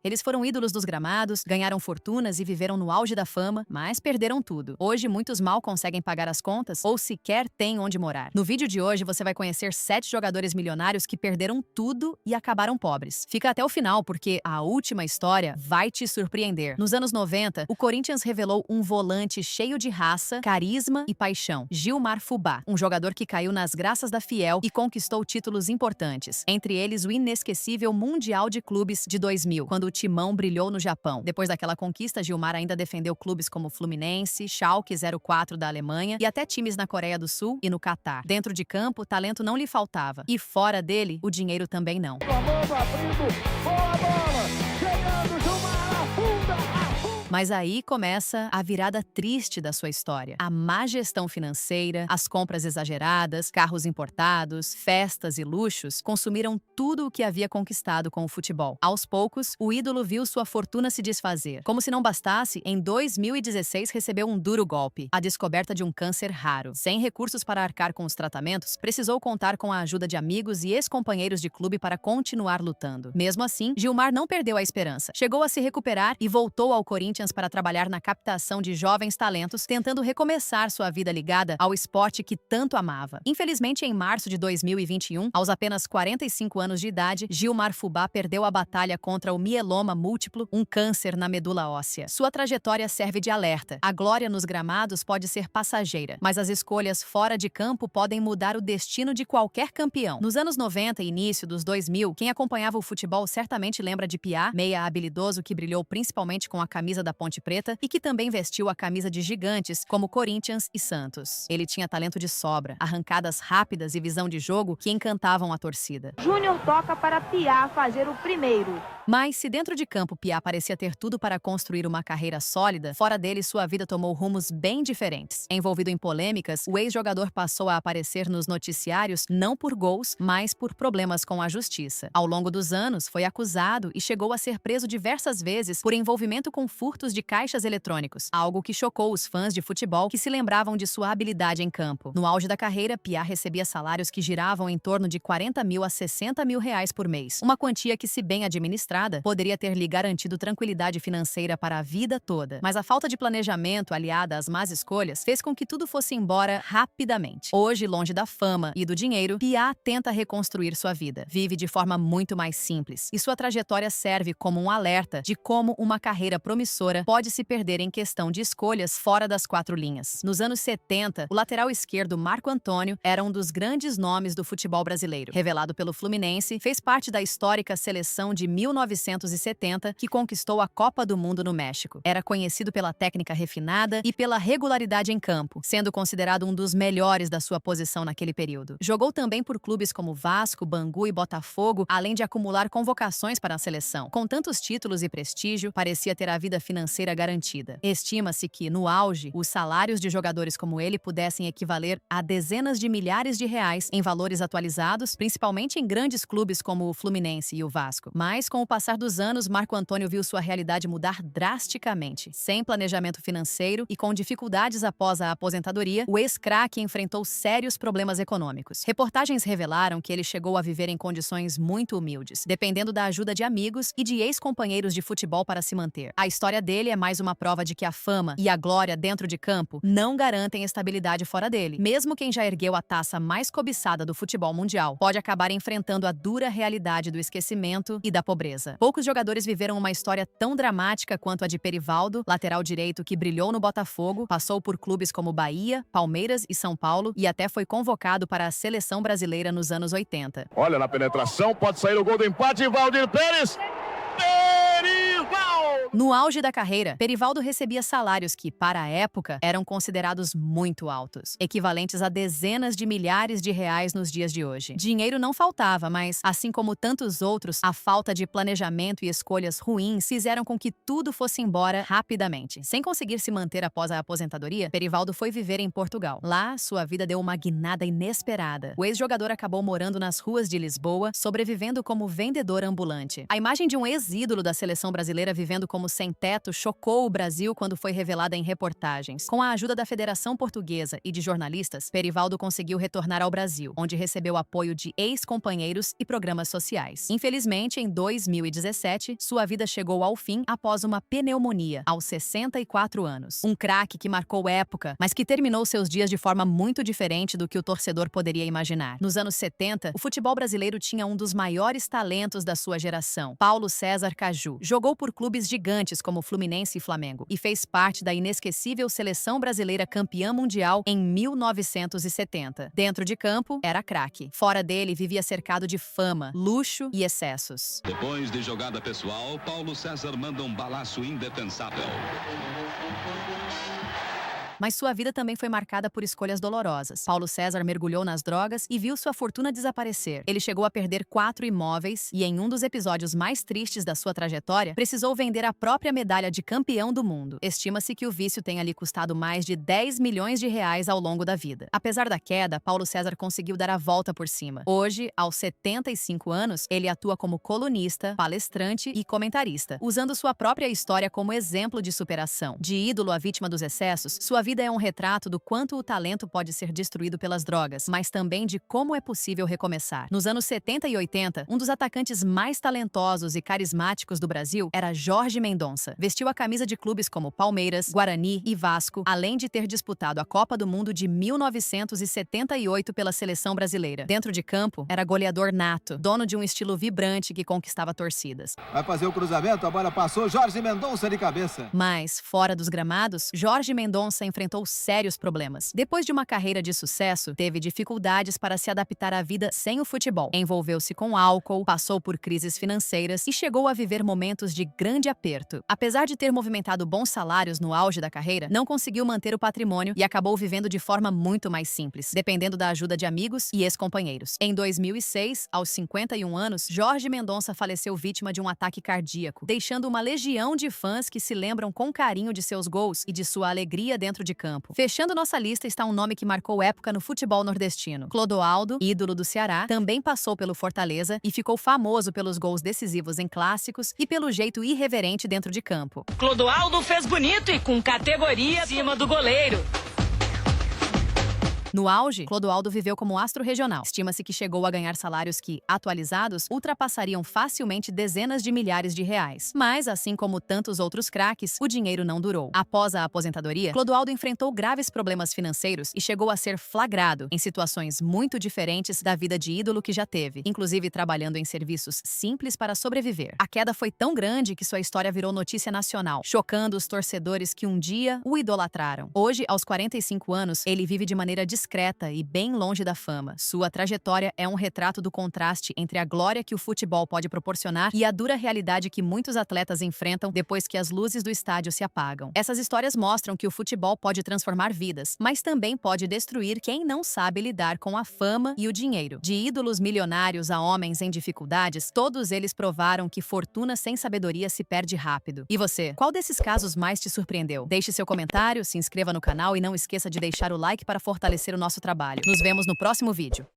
Eles foram ídolos dos gramados, ganharam fortunas e viveram no auge da fama, mas perderam tudo. Hoje, muitos mal conseguem pagar as contas ou sequer têm onde morar. No vídeo de hoje, você vai conhecer 7 jogadores milionários que perderam tudo e acabaram pobres. Fica até o final, porque a última história vai te surpreender. Nos anos 90, o Corinthians revelou um volante cheio de raça, carisma e paixão, Gilmar Fubá, um jogador que caiu nas graças da Fiel e conquistou títulos importantes, entre eles o inesquecível Mundial de Clubes de 2000, quando o Timão brilhou no Japão. Depois daquela conquista, Gilmar ainda defendeu clubes como Fluminense, Schalke 04 da Alemanha e até times na Coreia do Sul e no Catar. Dentro de campo, talento não lhe faltava. E fora dele, o dinheiro também não. Boa bola! Chegando, Gilmar, afunda! Mas aí começa a virada triste da sua história. A má gestão financeira, as compras exageradas, carros importados, festas e luxos consumiram tudo o que havia conquistado com o futebol. Aos poucos, o ídolo viu sua fortuna se desfazer. Como se não bastasse, em 2016 recebeu um duro golpe, a descoberta de um câncer raro. Sem recursos para arcar com os tratamentos, precisou contar com a ajuda de amigos e ex-companheiros de clube para continuar lutando. Mesmo assim, Gilmar não perdeu a esperança. Chegou a se recuperar e voltou ao Corinthians para trabalhar na captação de jovens talentos, tentando recomeçar sua vida ligada ao esporte que tanto amava. Infelizmente, em março de 2021, aos apenas 45 anos de idade, Gilmar Fubá perdeu a batalha contra o mieloma múltiplo, um câncer na medula óssea. Sua trajetória serve de alerta. A glória nos gramados pode ser passageira, mas as escolhas fora de campo podem mudar o destino de qualquer campeão. Nos anos 90 e início dos 2000, quem acompanhava o futebol certamente lembra de Piá, meia habilidoso que brilhou principalmente com a camisa da Ponte Preta e que também vestiu a camisa de gigantes como Corinthians e Santos. Ele tinha talento de sobra, arrancadas rápidas e visão de jogo que encantavam a torcida. Júnior toca para Piá fazer o primeiro. Mas se dentro de campo Piá parecia ter tudo para construir uma carreira sólida, fora dele sua vida tomou rumos bem diferentes. Envolvido em polêmicas, o ex-jogador passou a aparecer nos noticiários não por gols, mas por problemas com a justiça. Ao longo dos anos, foi acusado e chegou a ser preso diversas vezes por envolvimento com furtos de caixas eletrônicos, algo que chocou os fãs de futebol que se lembravam de sua habilidade em campo. No auge da carreira, Piá recebia salários que giravam em torno de 40 mil a 60 mil reais por mês, uma quantia que, se bem administrada, poderia ter lhe garantido tranquilidade financeira para a vida toda. Mas a falta de planejamento, aliada às más escolhas, fez com que tudo fosse embora rapidamente. Hoje, longe da fama e do dinheiro, Piá tenta reconstruir sua vida. Vive de forma muito mais simples, e sua trajetória serve como um alerta de como uma carreira promissora pode se perder em questão de escolhas fora das 4 linhas. Nos anos 70, o lateral esquerdo Marco Antônio era um dos grandes nomes do futebol brasileiro. Revelado pelo Fluminense, fez parte da histórica seleção de 1970 que conquistou a Copa do Mundo no México. Era conhecido pela técnica refinada e pela regularidade em campo, sendo considerado um dos melhores da sua posição naquele período. Jogou também por clubes como Vasco, Bangu e Botafogo, além de acumular convocações para a seleção. Com tantos títulos e prestígio, parecia ter a vida financeira garantida. Estima-se que, no auge, os salários de jogadores como ele pudessem equivaler a dezenas de milhares de reais em valores atualizados, principalmente em grandes clubes como o Fluminense e o Vasco. Mas, com o passar dos anos, Marco Antônio viu sua realidade mudar drasticamente. Sem planejamento financeiro e com dificuldades após a aposentadoria, o ex-craque enfrentou sérios problemas econômicos. Reportagens revelaram que ele chegou a viver em condições muito humildes, dependendo da ajuda de amigos e de ex-companheiros de futebol para se manter. A história dele é mais uma prova de que a fama e a glória dentro de campo não garantem estabilidade fora dele. Mesmo quem já ergueu a taça mais cobiçada do futebol mundial pode acabar enfrentando a dura realidade do esquecimento e da pobreza. Poucos jogadores viveram uma história tão dramática quanto a de Perivaldo, lateral direito que brilhou no Botafogo, passou por clubes como Bahia, Palmeiras e São Paulo e até foi convocado para a seleção brasileira nos anos 80. Olha, na penetração, pode sair o gol do empate, Valdir Pérez. No auge da carreira, Perivaldo recebia salários que, para a época, eram considerados muito altos, equivalentes a dezenas de milhares de reais nos dias de hoje. Dinheiro não faltava, mas, assim como tantos outros, a falta de planejamento e escolhas ruins fizeram com que tudo fosse embora rapidamente. Sem conseguir se manter após a aposentadoria, Perivaldo foi viver em Portugal. Lá, sua vida deu uma guinada inesperada. O ex-jogador acabou morando nas ruas de Lisboa, sobrevivendo como vendedor ambulante. A imagem de um ex-ídolo da seleção brasileira vivendo como como sem-teto chocou o Brasil quando foi revelada em reportagens. Com a ajuda da Federação Portuguesa e de jornalistas, Perivaldo conseguiu retornar ao Brasil, onde recebeu apoio de ex-companheiros e programas sociais. Infelizmente, em 2017, sua vida chegou ao fim após uma pneumonia, aos 64 anos. Um craque que marcou época, mas que terminou seus dias de forma muito diferente do que o torcedor poderia imaginar. Nos anos 70, o futebol brasileiro tinha um dos maiores talentos da sua geração, Paulo César Caju. Jogou por clubes gigantes como Fluminense e Flamengo e fez parte da inesquecível seleção brasileira campeã mundial em 1970. Dentro de campo, era craque. Fora dele, vivia cercado de fama, luxo e excessos. Depois de jogada pessoal, Paulo César manda um balaço indefensável. Mas sua vida também foi marcada por escolhas dolorosas. Paulo César mergulhou nas drogas e viu sua fortuna desaparecer. Ele chegou a perder 4 imóveis e, em um dos episódios mais tristes da sua trajetória, precisou vender a própria medalha de campeão do mundo. Estima-se que o vício tenha lhe custado mais de 10 milhões de reais ao longo da vida. Apesar da queda, Paulo César conseguiu dar a volta por cima. Hoje, aos 75 anos, ele atua como colunista, palestrante e comentarista, usando sua própria história como exemplo de superação. De ídolo à vítima dos excessos, sua vida é um retrato do quanto o talento pode ser destruído pelas drogas, mas também de como é possível recomeçar. Nos anos 70 e 80, um dos atacantes mais talentosos e carismáticos do Brasil era Jorge Mendonça. Vestiu a camisa de clubes como Palmeiras, Guarani e Vasco, além de ter disputado a Copa do Mundo de 1978 pela seleção brasileira. Dentro de campo, era goleador nato, dono de um estilo vibrante que conquistava torcidas. Vai fazer o cruzamento, a bola passou, Jorge Mendonça de cabeça. Mas, fora dos gramados, Jorge Mendonça enfrentou sérios problemas. Depois de uma carreira de sucesso, teve dificuldades para se adaptar à vida sem o futebol. Envolveu-se com álcool, passou por crises financeiras e chegou a viver momentos de grande aperto. Apesar de ter movimentado bons salários no auge da carreira, não conseguiu manter o patrimônio e acabou vivendo de forma muito mais simples, dependendo da ajuda de amigos e ex-companheiros. Em 2006, aos 51 anos, Jorge Mendonça faleceu vítima de um ataque cardíaco, deixando uma legião de fãs que se lembram com carinho de seus gols e de sua alegria dentro de campo. Fechando nossa lista está um nome que marcou época no futebol nordestino. Clodoaldo, ídolo do Ceará, também passou pelo Fortaleza e ficou famoso pelos gols decisivos em clássicos e pelo jeito irreverente dentro de campo. Clodoaldo fez bonito e com categoria acima do goleiro. No auge, Clodoaldo viveu como astro regional. Estima-se que chegou a ganhar salários que, atualizados, ultrapassariam facilmente dezenas de milhares de reais. Mas, assim como tantos outros craques, o dinheiro não durou. Após a aposentadoria, Clodoaldo enfrentou graves problemas financeiros e chegou a ser flagrado em situações muito diferentes da vida de ídolo que já teve, inclusive trabalhando em serviços simples para sobreviver. A queda foi tão grande que sua história virou notícia nacional, chocando os torcedores que um dia o idolatraram. Hoje, aos 45 anos, ele vive de maneira discreta e bem longe da fama. Sua trajetória é um retrato do contraste entre a glória que o futebol pode proporcionar e a dura realidade que muitos atletas enfrentam depois que as luzes do estádio se apagam. Essas histórias mostram que o futebol pode transformar vidas, mas também pode destruir quem não sabe lidar com a fama e o dinheiro. De ídolos milionários a homens em dificuldades, todos eles provaram que fortuna sem sabedoria se perde rápido. E você, qual desses casos mais te surpreendeu? Deixe seu comentário, se inscreva no canal e não esqueça de deixar o like para fortalecer o nosso trabalho. Nos vemos no próximo vídeo.